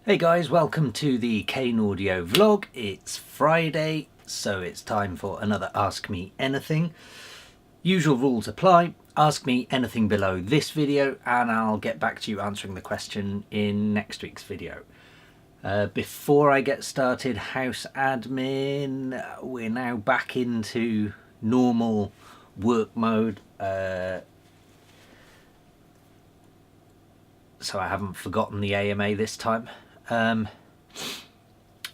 Hey guys, welcome to the Kane Audio vlog. It's Friday, so it's time for another Ask Me Anything. Usual rules apply. Ask me anything below this video and I'll get back to you answering the question in next week's video. Before I get started, house admin, we're now back into normal work mode. So I haven't forgotten the AMA this time. Do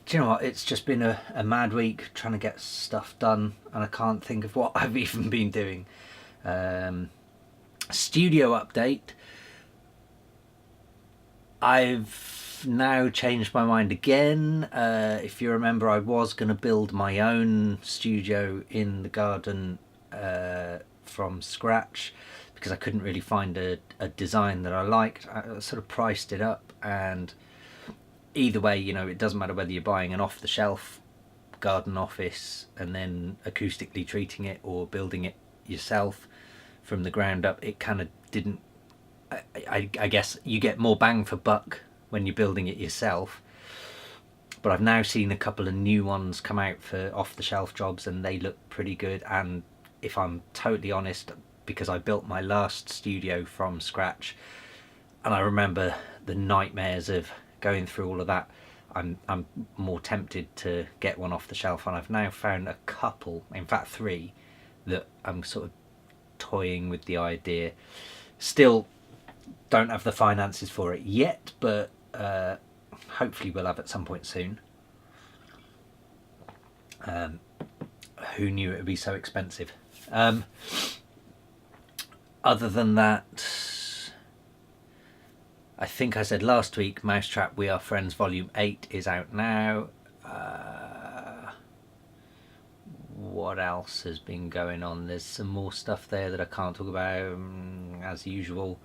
you know what, it's just been a mad week trying to get stuff done and I can't think of what I've even been doing. Studio update. I've now changed my mind again. If you remember, I was going to build my own studio in the garden from scratch because I couldn't really find a design that I liked. I sort of priced it up, and either way, you know, it doesn't matter whether you're buying an off-the-shelf garden office and then acoustically treating it or building it yourself from the ground up. It kind of didn't, I guess you get more bang for buck when you're building it yourself. But I've now seen a couple of new ones come out for off-the-shelf jobs and they look pretty good. And if I'm totally honest, because I built my last studio from scratch and I remember the nightmares of going through all of that, I'm more tempted to get one off the shelf, and I've now found a couple, in fact 3, that I'm sort of toying with the idea. Still don't have the finances for it yet, but hopefully we'll have at some point soon. Who knew it would be so expensive? Other than that, I think I said last week, Mau5trap We Are Friends Volume 8 is out now. What else has been going on? There's some more stuff there that I can't talk about, as usual.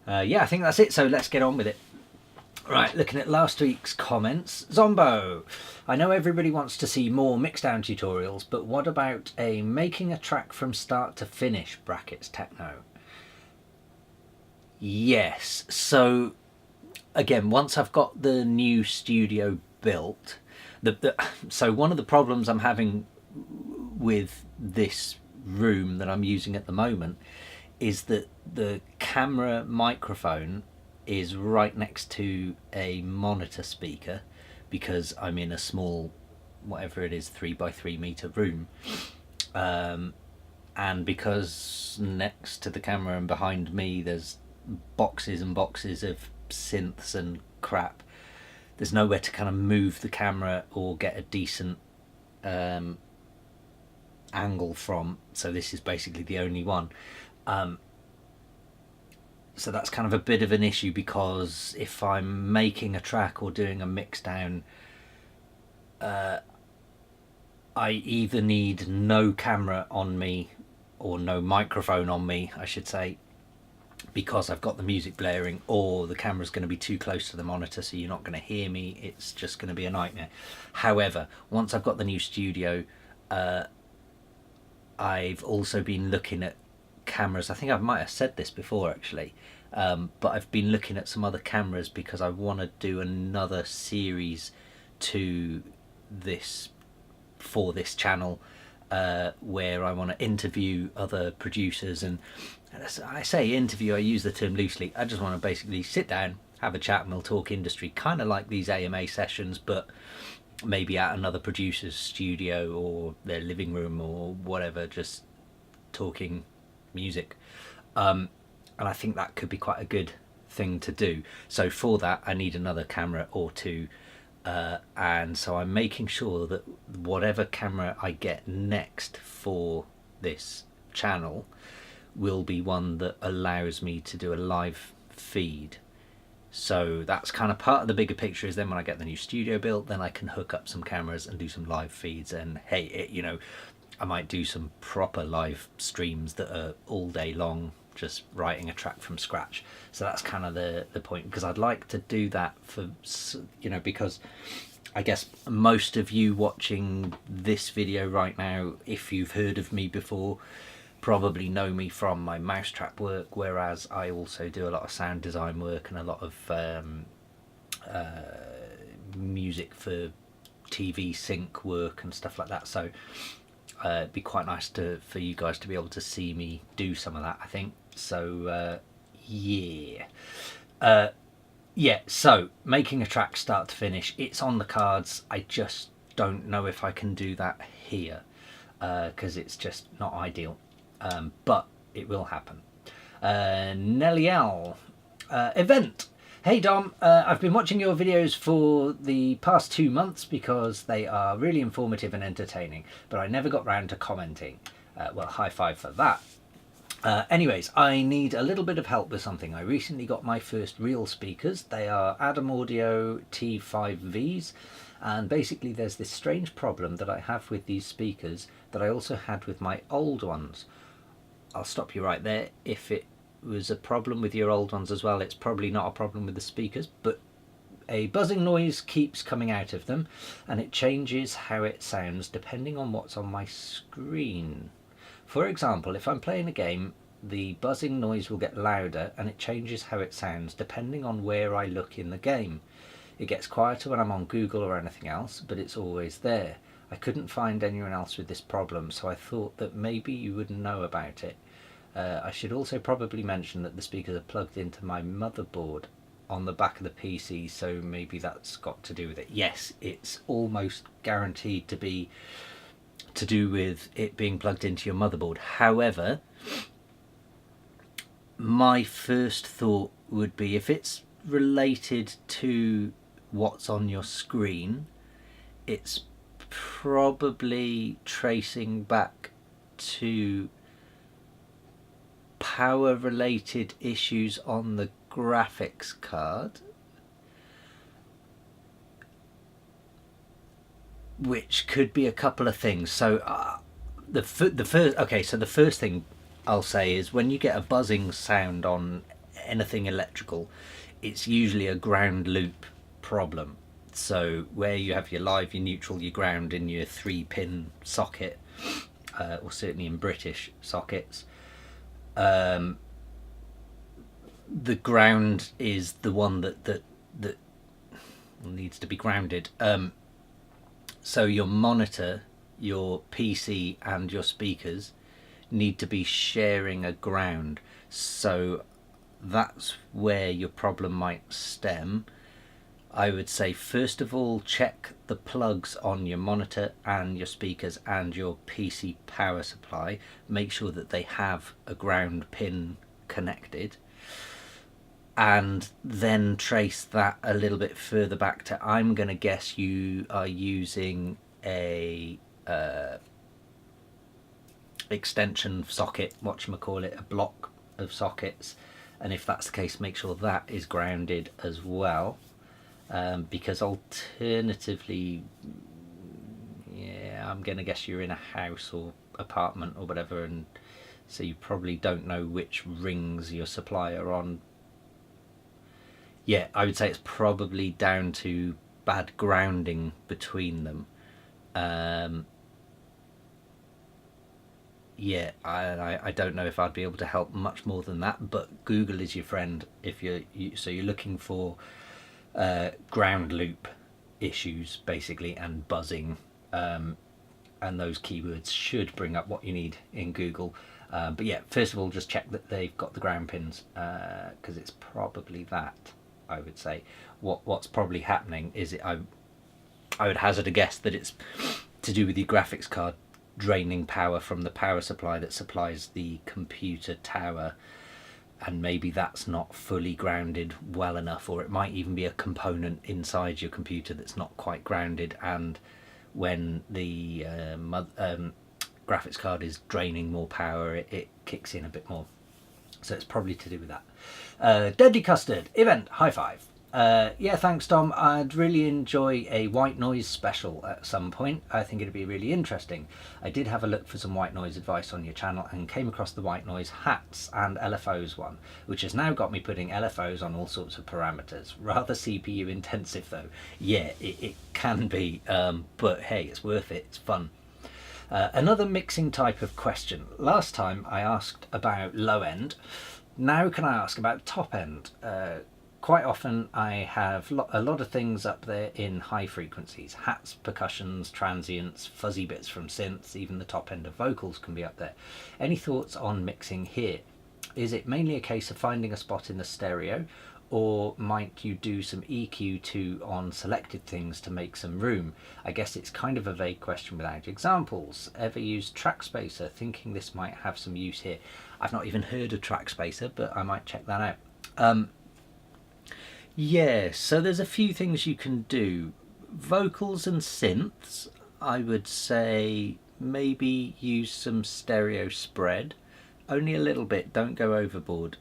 Yeah, I think that's it, so let's get on with it. Right, looking at last week's comments. Zombo, I know everybody wants to see more mixdown tutorials, but what about a making a track from start to finish, brackets techno? Yes, so again, once I've got the new studio built, so one of the problems I'm having with this room that I'm using at the moment is that the camera microphone is right next to a monitor speaker because I'm in a small, whatever it is, 3x3 meter room. And because next to the camera and behind me there's boxes and boxes of synths and crap, there's nowhere to kind of move the camera or get a decent angle from, so this is basically the only one. So that's kind of a bit of an issue, because if I'm making a track or doing a mix down, I either need no camera on me, or no microphone on me I should say, because I've got the music blaring, or the camera's going to be too close to the monitor so you're not going to hear me. It's just going to be a nightmare. However, once I've got the new studio, I've also been looking at cameras. I think I might have said this before actually, but I've been looking at some other cameras because I want to do another series to this, for this channel, where I want to interview other producers. And I say interview, I use the term loosely. I just want to basically sit down, have a chat, and we'll talk industry, kind of like these AMA sessions, but maybe at another producer's studio or their living room or whatever, just talking music. And I think that could be quite a good thing to do. So for that I need another camera or two, and so I'm making sure that whatever camera I get next for this channel will be one that allows me to do a live feed. So that's kind of part of the bigger picture, is then when I get the new studio built, then I can hook up some cameras and do some live feeds. And hey, you know, I might do some proper live streams that are all day long, just writing a track from scratch. So that's kind of the point, because I'd like to do that for, you know, because I guess most of you watching this video right now, if you've heard of me before, probably know me from my Mau5trap work, whereas I also do a lot of sound design work and a lot of music for TV sync work and stuff like that. So it'd be quite nice for you guys to be able to see me do some of that, I think. So yeah. So making a track start to finish, it's on the cards. I just don't know if I can do that here because it's just not ideal, but it will happen. Nelly L. Event. Hey Dom, I've been watching your videos for the past 2 months because they are really informative and entertaining, but I never got round to commenting. Well, high five for that. Anyways, I need a little bit of help with something. I recently got my first real speakers. They are Adam Audio T5Vs, and basically there's this strange problem that I have with these speakers that I also had with my old ones. I'll stop you right there. If it was a problem with your old ones as well, it's probably not a problem with the speakers, but a buzzing noise keeps coming out of them and it changes how it sounds depending on what's on my screen. For example, if I'm playing a game, the buzzing noise will get louder and it changes how it sounds depending on where I look in the game. It gets quieter when I'm on Google or anything else, but it's always there. I couldn't find anyone else with this problem, so I thought that maybe you would know about it. I should also probably mention that the speakers are plugged into my motherboard on the back of the PC, so maybe that's got to do with it. Yes, it's almost guaranteed to be to do with it being plugged into your motherboard. However, my first thought would be if it's related to what's on your screen, it's probably tracing back to power related issues on the graphics card, which could be a couple of things. So the first thing I'll say is when you get a buzzing sound on anything electrical, it's usually a ground loop problem. So where you have your live, your neutral, your ground in your 3-pin socket, or certainly in British sockets, the ground is the one that needs to be grounded. So your monitor, your PC and your speakers need to be sharing a ground. So that's where your problem might stem. I would say first of all check the plugs on your monitor and your speakers and your PC power supply. Make sure that they have a ground pin connected, and then trace that a little bit further back to, I'm going to guess you are using a extension socket, whatchamacallit, a block of sockets, and if that's the case, make sure that is grounded as well. Because alternatively, yeah, I'm going to guess you're in a house or apartment or whatever, and so you probably don't know which rings your supply are on. Yeah, I would say it's probably down to bad grounding between them. Yeah, I don't know if I'd be able to help much more than that, but Google is your friend if you're looking for ground loop issues basically and buzzing, and those keywords should bring up what you need in Google. But yeah, first of all just check that they've got the ground pins, because it's probably that. I would say what's probably happening is I would hazard a guess that it's to do with your graphics card draining power from the power supply that supplies the computer tower, and maybe that's not fully grounded well enough, or it might even be a component inside your computer that's not quite grounded, and when the graphics card is draining more power, it kicks in a bit more. So it's probably to do with that. Deadly Custard Event, high five. Yeah, thanks Dom. I'd really enjoy a white noise special at some point. I think it'd be really interesting. I did have a look for some white noise advice on your channel and came across the white noise hats and LFOs one, which has now got me putting LFOs on all sorts of parameters. Rather CPU intensive though. Yeah, it can be, but hey, it's worth it, it's fun. Another mixing type of question. Last time I asked about low end. Now can I ask about top end? quite often I have a lot of things up there in high frequencies. Hats, percussions, transients, fuzzy bits from synths, even the top end of vocals can be up there. Any thoughts on mixing here? Is it mainly a case of finding a spot in the stereo, or might you do some EQ too on selected things to make some room? I guess it's kind of a vague question without examples. Ever used track spacer, thinking this might have some use here? I've not even heard of track spacer, but I might check that out. Yeah, so there's a few things you can do. Vocals and synths, I would say maybe use some stereo spread. Only a little bit, don't go overboard.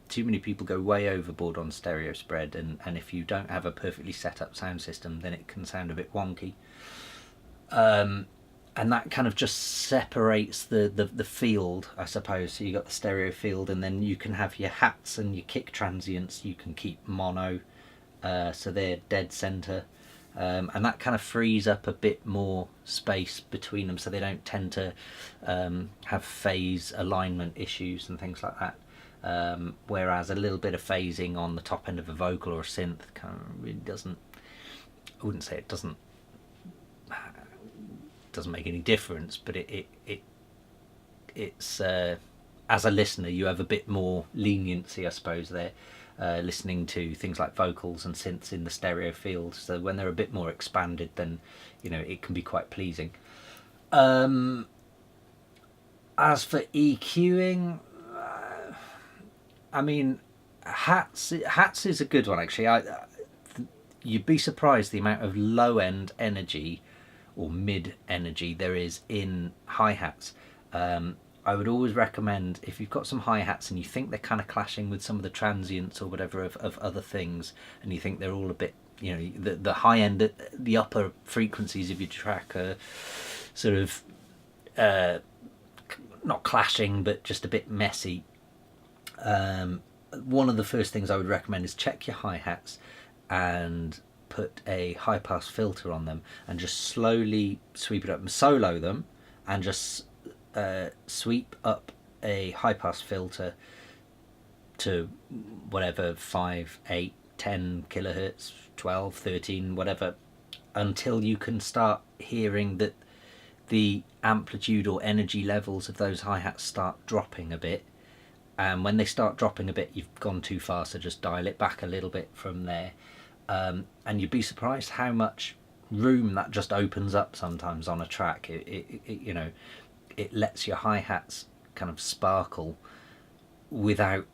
Too many people go way overboard on stereo spread, and if you don't have a perfectly set up sound system, then it can sound a bit wonky. And that kind of just separates the field, I suppose. So you got the stereo field, and then you can have your hats and your kick transients. You can keep mono, so they're dead center, and that kind of frees up a bit more space between them, so they don't tend to have phase alignment issues and things like that. Whereas a little bit of phasing on the top end of a vocal or a synth kind of really doesn't. I wouldn't say it doesn't make any difference, but it's as a listener you have a bit more leniency, I suppose, there, listening to things like vocals and synths in the stereo field. So when they're a bit more expanded, then it can be quite pleasing. As for EQing, I mean, hats is a good one actually. You'd be surprised the amount of low end energy or mid energy there is in hi-hats. I would always recommend, if you've got some hi-hats and you think they're kind of clashing with some of the transients or whatever of other things, and you think they're all a bit, the high end, the upper frequencies of your track are sort of not clashing but just a bit messy, one of the first things I would recommend is check your hi-hats and put a high pass filter on them and just slowly sweep it up and solo them, and just sweep up a high pass filter to whatever 5, 8, 10 kilohertz, 12, 13, whatever, until you can start hearing that the amplitude or energy levels of those hi-hats start dropping a bit. And when they start dropping a bit, you've gone too far, so just dial it back a little bit from there. And you'd be surprised how much room that just opens up sometimes on a track. It lets your hi-hats kind of sparkle without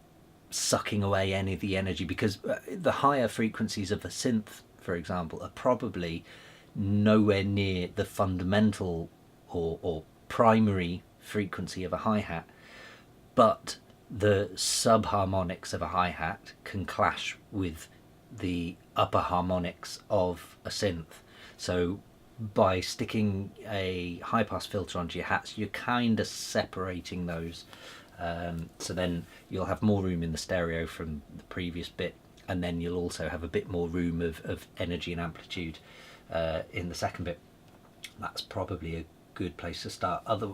sucking away any of the energy, because the higher frequencies of a synth, for example, are probably nowhere near the fundamental or primary frequency of a hi-hat, but the subharmonics of a hi-hat can clash with the upper harmonics of a synth. So by sticking a high pass filter onto your hats, you're kind of separating those, so then you'll have more room in the stereo from the previous bit, and then you'll also have a bit more room of energy and amplitude in the second bit. That's probably a good place to start. Other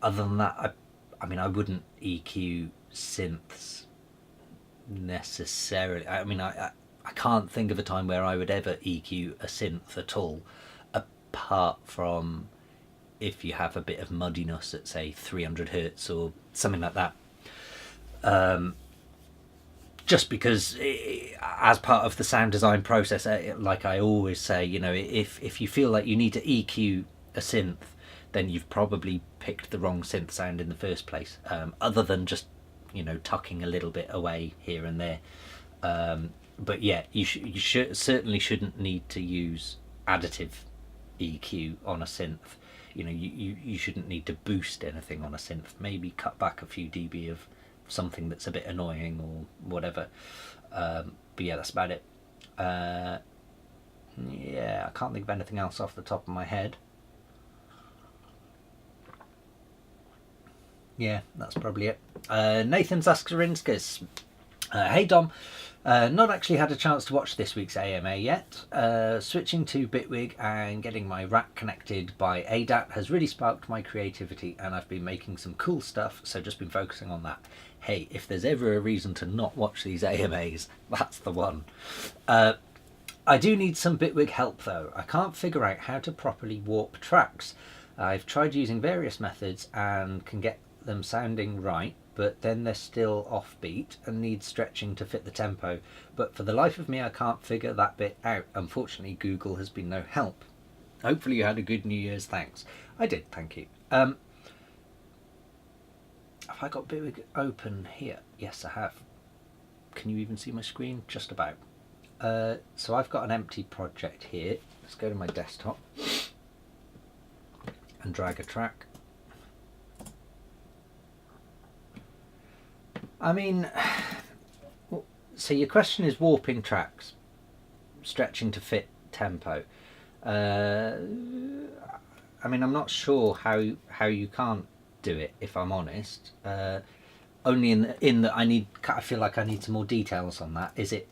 than that, I mean, I wouldn't EQ synths necessarily. I mean, I can't think of a time where I would ever EQ a synth at all, apart from if you have a bit of muddiness at, say, 300 hertz or something like that. Just because as part of the sound design process, like I always say, if you feel like you need to EQ a synth, then you've probably picked the wrong synth sound in the first place, other than just tucking a little bit away here and there. But yeah, you certainly shouldn't need to use additive EQ on a synth. You shouldn't need to boost anything on a synth. Maybe cut back a few dB of something that's a bit annoying or whatever. But yeah, that's about it. Yeah, I can't think of anything else off the top of my head. Yeah, that's probably it. Nathan Zaskarinskas, Hey Dom, not actually had a chance to watch this week's AMA yet. Switching to Bitwig and getting my rack connected by ADAT has really sparked my creativity, and I've been making some cool stuff, so just been focusing on that. Hey, if there's ever a reason to not watch these AMAs, that's the one. I do need some Bitwig help though. I can't figure out how to properly warp tracks. I've tried using various methods and can get them sounding right, but then they're still offbeat and need stretching to fit the tempo. But for the life of me, I can't figure that bit out. Unfortunately, Google has been no help. Hopefully you had a good New Year's, thanks. I did, thank you. Have I got Bitwig open here? Yes, I have. Can you even see my screen? Just about. So I've got an empty project here. Let's go to my desktop and drag a track. I mean, so your question is warping tracks, stretching to fit tempo. I mean, I'm not sure how you can't do it, if I'm honest. Only in that I feel like I need some more details on that. Is it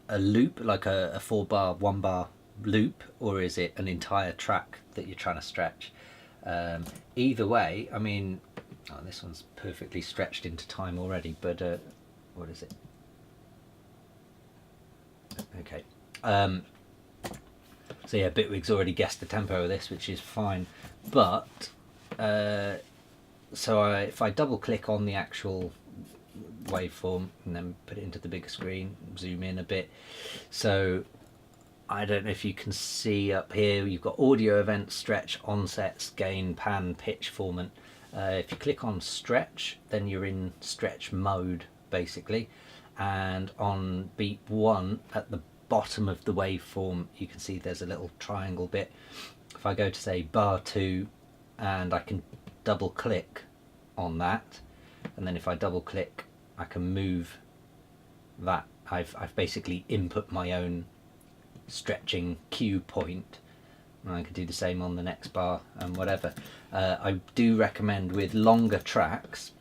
a loop, like a 4-bar, 1-bar loop, or is it an entire track that you're trying to stretch? Either way, I mean, oh, this one's perfectly stretched into time already, but what is it? Okay. So yeah, Bitwig's already guessed the tempo of this, which is fine. But if I double click on the actual waveform and then put it into the bigger screen, zoom in a bit. So I don't know if you can see up here, you've got audio events, stretch, onsets, gain, pan, pitch, formant. If you click on stretch, then you're in stretch mode basically, and on beat 1 at the bottom of the waveform you can see there's a little triangle bit. If I go to say bar 2 and I can double click on that, and then if I double click I can move that. I've basically input my own stretching cue point, and I could do the same on the next bar and whatever. I do recommend with longer tracks,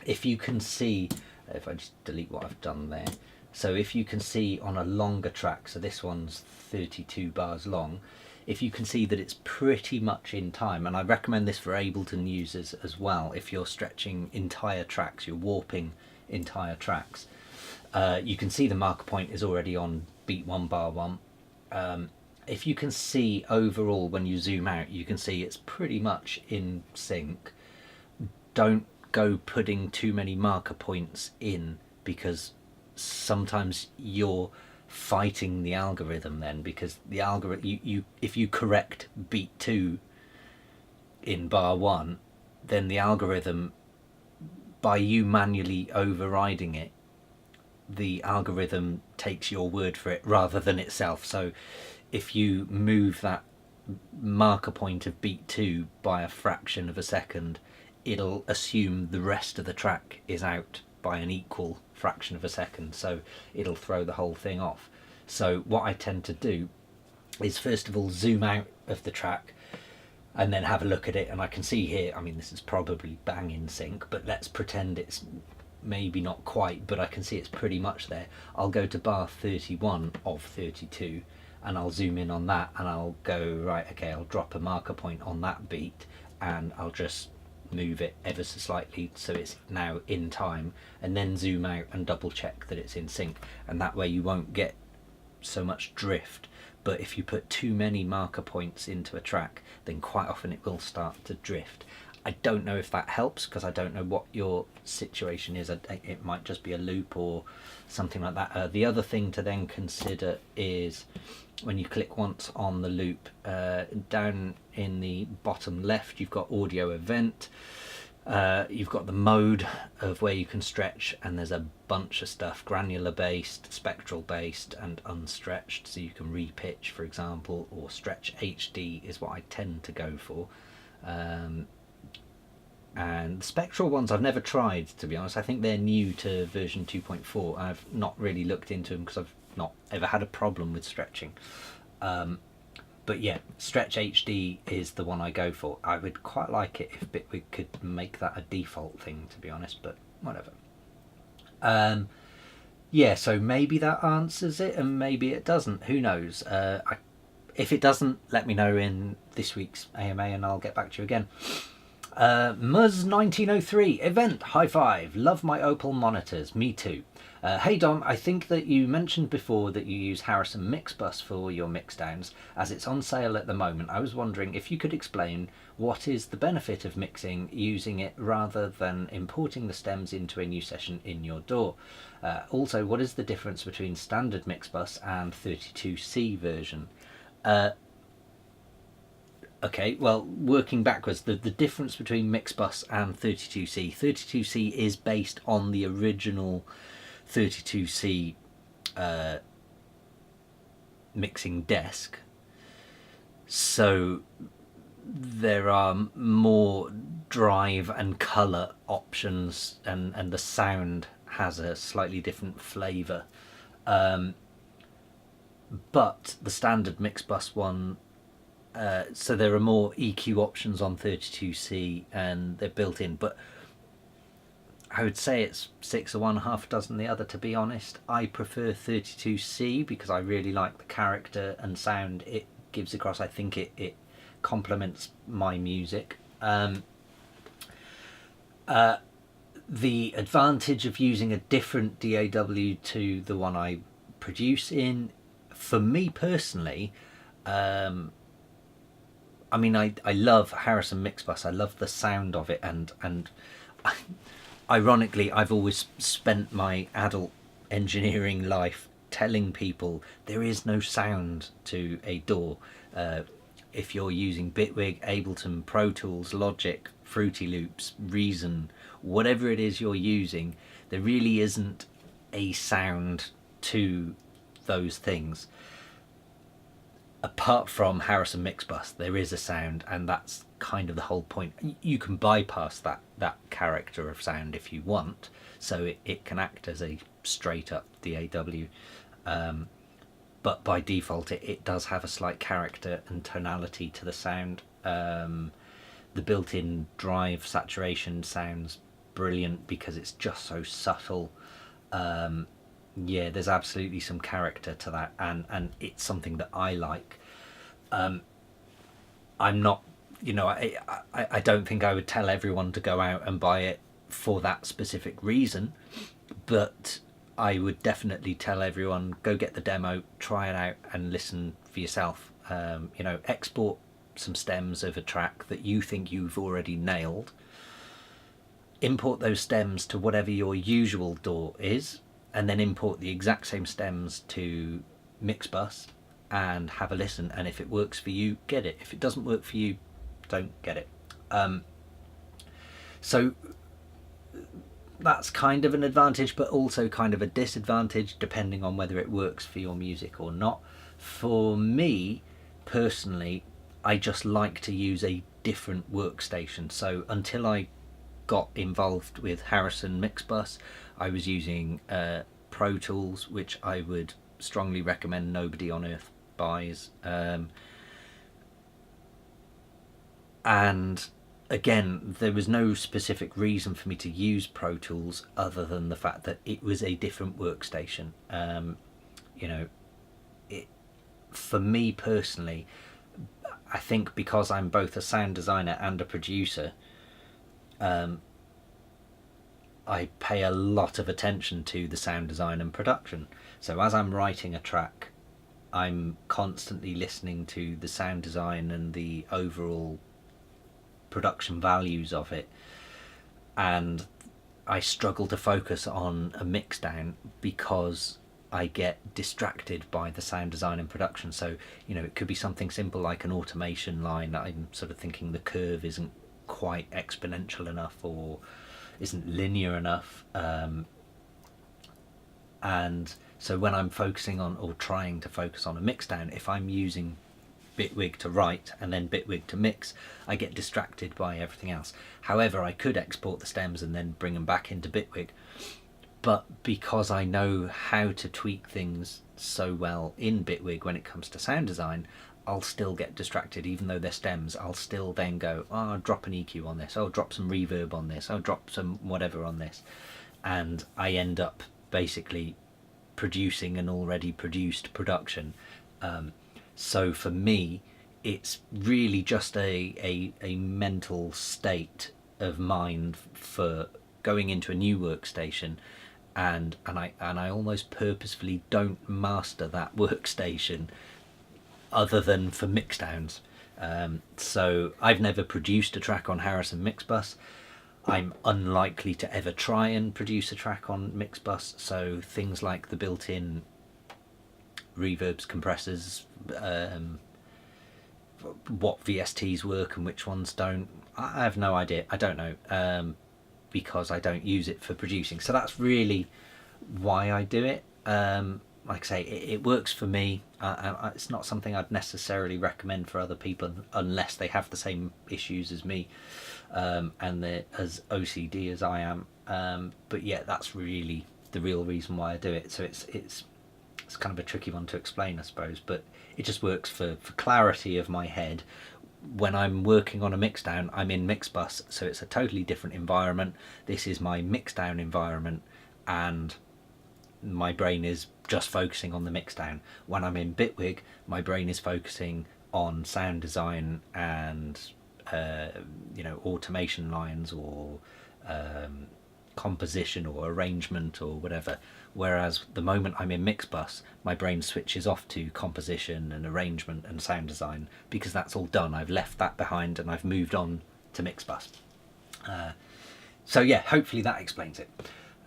if you can see, if I just delete what I've done there, so if you can see on a longer track, so this one's 32 bars long, if you can see that it's pretty much in time, and I recommend this for Ableton users as well, if you're stretching entire tracks, you're warping entire tracks, you can see the marker point is already on beat 1 bar 1. If you can see overall when you zoom out, you can see it's pretty much in sync. Don't go putting too many marker points in, because sometimes you're fighting the algorithm then, because the algorithm, if you correct beat 2 in bar 1, then the algorithm, by you manually overriding it, the algorithm takes your word for it rather than itself. So if you move that marker point of beat 2 by a fraction of a second, it'll assume the rest of the track is out by an equal fraction of a second, so it'll throw the whole thing off. So what I tend to do is first of all zoom out of the track and then have a look at it, and I can see here, I mean this is probably bang in sync, but let's pretend it's maybe not quite, but I can see it's pretty much there. I'll go to bar 31 of 32 and I'll zoom in on that, and I'll go, right, okay, I'll drop a marker point on that beat and I'll just move it ever so slightly so it's now in time, and then zoom out and double check that it's in sync, and that way you won't get so much drift. But if you put too many marker points into a track, then quite often it will start to drift. I don't know if that helps, because I don't know what your situation is. It might just be a loop or something like that. The other thing to then consider is when you click once on the loop, down in the bottom left you've got audio event, you've got the mode of where you can stretch, and there's a bunch of stuff, granular based, spectral based and unstretched, so you can repitch for example, or stretch HD is what I tend to go for. And the spectral ones I've never tried, to be honest. I think they're new to version 2.4. I've not really looked into them because I've not ever had a problem with stretching. But yeah, Stretch HD is the one I go for. I would quite like it if Bitwig could make that a default thing, to be honest, but whatever. Yeah, so maybe that answers it, and maybe it doesn't. Who knows? If it doesn't, let me know in this week's AMA, and I'll get back to you again. Muzz1903 event, high five, love my Opal monitors, me too. Hey Dom, I think that you mentioned before that you use Harrison Mixbus for your mixdowns, as it's on sale at the moment. I was wondering if you could explain what is the benefit of mixing using it rather than importing the stems into a new session in your DAW. Also, what is the difference between standard Mixbus and 32C version? Okay, well, working backwards, the difference between Mixbus and 32C. 32C is based on the original 32C mixing desk. So there are more drive and colour options, and the sound has a slightly different flavour. But the standard Mixbus one, so there are more EQ options on 32C and they're built in, but I would say it's 6 of one, half a dozen the other, to be honest. I prefer 32C because I really like the character and sound it gives across. I think it complements my music. The advantage of using a different DAW to the one I produce in, for me personally, I mean, I love Harrison Mixbus. I love the sound of it, and ironically, I've always spent my adult engineering life telling people there is no sound to a DAW. If you're using Bitwig, Ableton, Pro Tools, Logic, Fruity Loops, Reason, whatever it is you're using, there really isn't a sound to those things. Apart from Harrison Mixbus, there is a sound, and that's kind of the whole point. You can bypass that character of sound if you want, so it can act as a straight up DAW, but by default it does have a slight character and tonality to the sound. The built-in drive saturation sounds brilliant because it's just so subtle. Yeah, there's absolutely some character to that, and it's something that I like. I'm not, you know, I don't think I would tell everyone to go out and buy it for that specific reason, but I would definitely tell everyone, go get the demo, try it out and listen for yourself. You know, export some stems of a track that you think you've already nailed, import those stems to whatever your usual DAW is, and then import the exact same stems to Mixbus and have a listen, and if it works for you, get it. If it doesn't work for you, don't get it. So that's kind of an advantage, but also kind of a disadvantage depending on whether it works for your music or not. For me personally, I just like to use a different workstation. So until I got involved with Harrison Mixbus, I was using Pro Tools, which I would strongly recommend nobody on earth buys. And again, there was no specific reason for me to use Pro Tools other than the fact that it was a different workstation. You know, for me personally, I think because I'm both a sound designer and a producer, I pay a lot of attention to the sound design and production. So as I'm writing a track, I'm constantly listening to the sound design and the overall production values of it, and I struggle to focus on a mixdown because I get distracted by the sound design and production. So, you know, it could be something simple like an automation line that I'm sort of thinking the curve isn't quite exponential enough or isn't linear enough, and so when I'm focusing on or trying to focus on a mixdown, if I'm using Bitwig to write and then Bitwig to mix, I get distracted by everything else. However, I could export the stems and then bring them back into Bitwig, but because I know how to tweak things so well in Bitwig when it comes to sound design, I'll still get distracted. Even though they're stems, I'll still then go, oh, I'll drop an EQ on this, I'll drop some reverb on this, I'll drop some whatever on this, and I end up basically producing an already produced production. So for me, it's really just a mental state of mind for going into a new workstation, and I almost purposefully don't master that workstation other than for mixdowns. So I've never produced a track on Harrison Mixbus. I'm unlikely to ever try and produce a track on Mixbus, so things like the built-in reverbs, compressors, what VSTs work and which ones don't, I have no idea. I don't know, because I don't use it for producing. So that's really why I do it. Like I say, it works for me. It's not something I'd necessarily recommend for other people unless they have the same issues as me, and they're as OCD as I am. But yeah, that's really the real reason why I do it. So it's kind of a tricky one to explain, I suppose, but it just works for clarity of my head. When I'm working on a mixdown, I'm in Mixbus, so it's a totally different environment. This is my mixdown environment, and my brain is just focusing on the mixdown. When I'm in Bitwig, my brain is focusing on sound design and automation lines, or composition or arrangement or whatever. Whereas the moment I'm in Mixbus, my brain switches off to composition and arrangement and sound design, because that's all done. I've left that behind and I've moved on to Mixbus. So yeah, hopefully that explains it.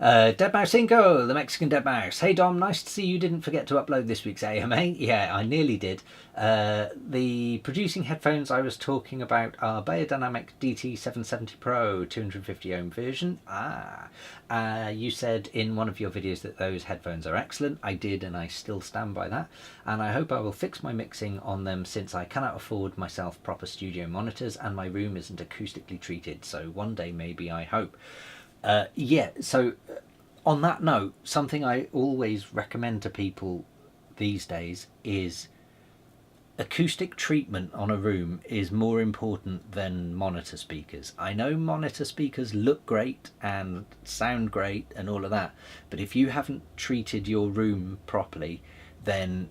Deadmouse5, the Mexican Deadmouse. Hey Dom, nice to see you didn't forget to upload this week's AMA. Yeah, I nearly did. The producing headphones I was talking about are Beyerdynamic DT770 Pro 250 ohm version. You said in one of your videos that those headphones are excellent. I did, and I still stand by that. And I hope I will fix my mixing on them, since I cannot afford myself proper studio monitors and my room isn't acoustically treated. So one day maybe, I hope. So on that note, something I always recommend to people these days is acoustic treatment on a room is more important than monitor speakers. I know monitor speakers look great and sound great and all of that, but if you haven't treated your room properly, then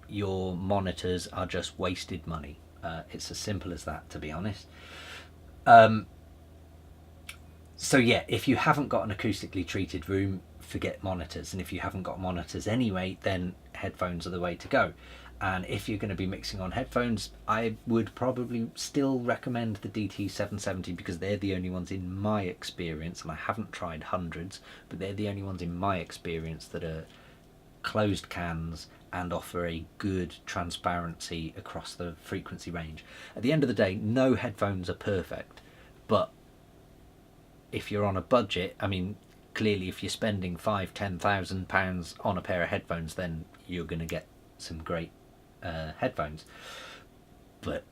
your monitors are just wasted money. It's as simple as that, to be honest. So yeah, if you haven't got an acoustically treated room, forget monitors. And if you haven't got monitors anyway, then headphones are the way to go. And if you're going to be mixing on headphones, I would probably still recommend the DT770, because they're the only ones in my experience, and I haven't tried hundreds, but they're the only ones in my experience that are closed cans and offer a good transparency across the frequency range. At the end of the day, no headphones are perfect, but if you're on a budget, I mean, clearly if you're spending £5,000-10,000 on a pair of headphones, then you're going to get some great headphones. But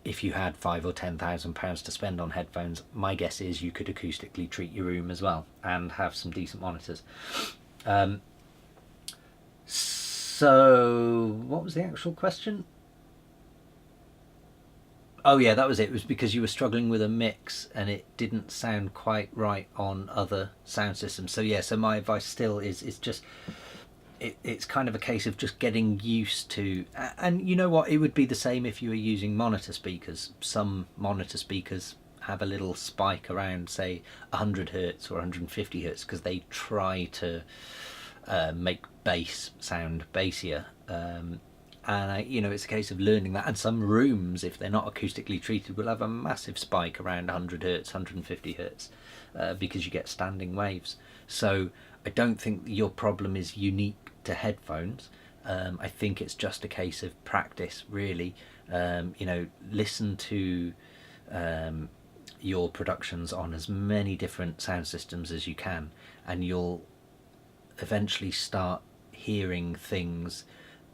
if you had £5,000 or £10,000 to spend on headphones, my guess is you could acoustically treat your room as well and have some decent monitors. So what was the actual question? Oh yeah, that was it. It was because you were struggling with a mix and it didn't sound quite right on other sound systems. So yeah, so my advice still is just, it's kind of a case of just getting used to, and you know what, it would be the same if you were using monitor speakers. Some monitor speakers have a little spike around, say, 100 hertz or 150 hertz, because they try to make bass sound bassier. And it's a case of learning that. And some rooms, if they're not acoustically treated, will have a massive spike around 100 hertz, 150 hertz, because you get standing waves. So I don't think your problem is unique to headphones. I think it's just a case of practice, really. Listen to your productions on as many different sound systems as you can, and you'll eventually start hearing things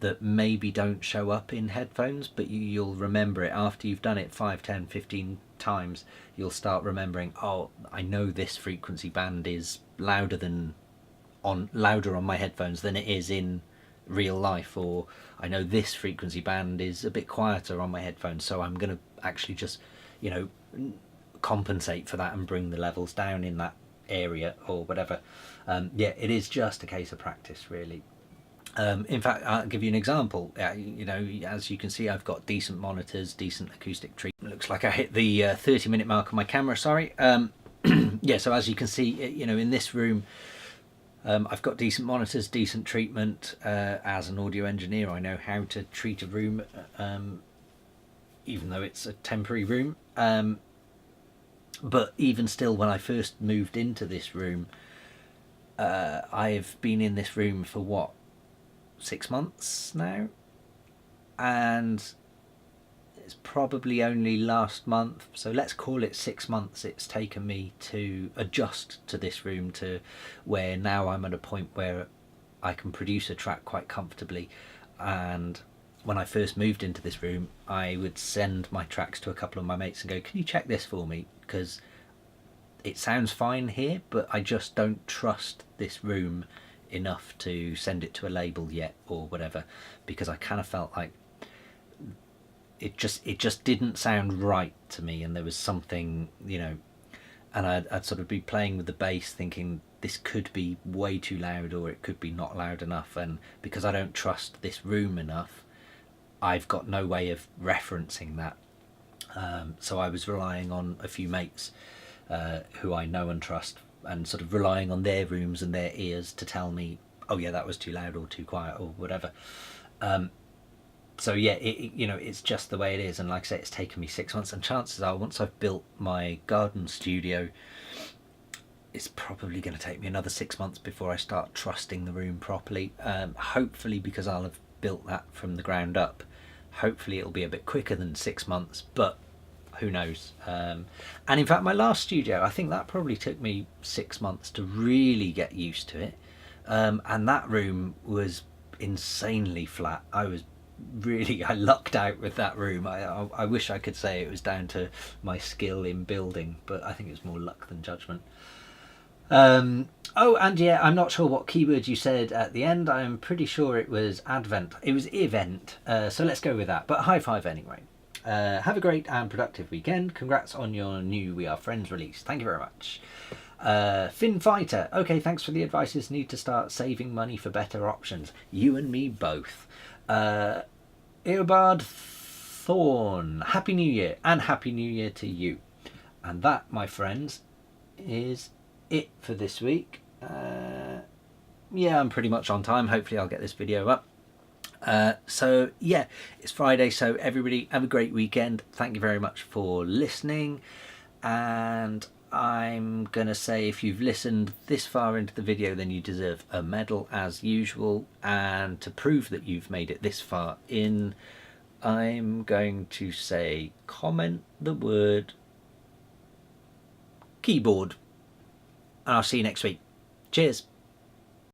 that maybe don't show up in headphones, but you'll remember it after you've done it 5, 10, 15 times. You'll start remembering, oh, I know this frequency band is louder on my headphones than it is in real life, or I know this frequency band is a bit quieter on my headphones, so I'm going to actually just compensate for that and bring the levels down in that area or whatever. Yeah, it is just a case of practice, really. In fact, I'll give you an example. You know, as you can see, I've got decent monitors, decent acoustic treatment. Looks like I hit the 30-minute mark on my camera, sorry. Yeah, so as you can see, you know, in this room, I've got decent monitors, decent treatment. As an audio engineer, I know how to treat a room, even though it's a temporary room. But even still, when I first moved into this room, I've been in this room for what, 6 months now, and it's probably only last month, so let's call it 6 months, it's taken me to adjust to this room, to where now I'm at a point where I can produce a track quite comfortably. And when I first moved into this room, I would send my tracks to a couple of my mates and go, can you check this for me, because it sounds fine here, but I just don't trust this room enough to send it to a label yet or whatever, because I kind of felt like it just didn't sound right to me, and there was something, you know, and I'd sort of be playing with the bass thinking this could be way too loud or it could be not loud enough, and because I don't trust this room enough, I've got no way of referencing that. So I was relying on a few mates who I know and trust, and sort of relying on their rooms and their ears to tell me, oh yeah, that was too loud or too quiet or whatever. So yeah, you know, it's just the way it is. And like I say, it's taken me 6 months, and chances are once I've built my garden studio, it's probably going to take me another 6 months before I start trusting the room properly. Hopefully, because I'll have built that from the ground up, hopefully it'll be a bit quicker than 6 months, but who knows. And in fact, my last studio, I think that probably took me 6 months to really get used to it. And that room was insanely flat. I lucked out with that room. I wish I could say it was down to my skill in building, but I think it was more luck than judgment. Oh, and yeah, I'm not sure what keyword you said at the end. I'm pretty sure it was advent. It was event, so let's go with that. But high five anyway. Have a great and productive weekend. Congrats on your new We Are Friends release. Thank you very much. Finn Fighter. Okay, thanks for the advices. Need to start saving money for better options. You and me both. Eobard Thorn. Happy New Year, and Happy New Year to you. And that, my friends, is it for this week. Yeah, I'm pretty much on time. Hopefully I'll get this video up. So yeah, it's Friday, so everybody have a great weekend. Thank you very much for listening, and I'm gonna say, if you've listened this far into the video, then you deserve a medal as usual, and to prove that you've made it this far in, I'm going to say comment the word keyboard, and I'll see you next week. Cheers.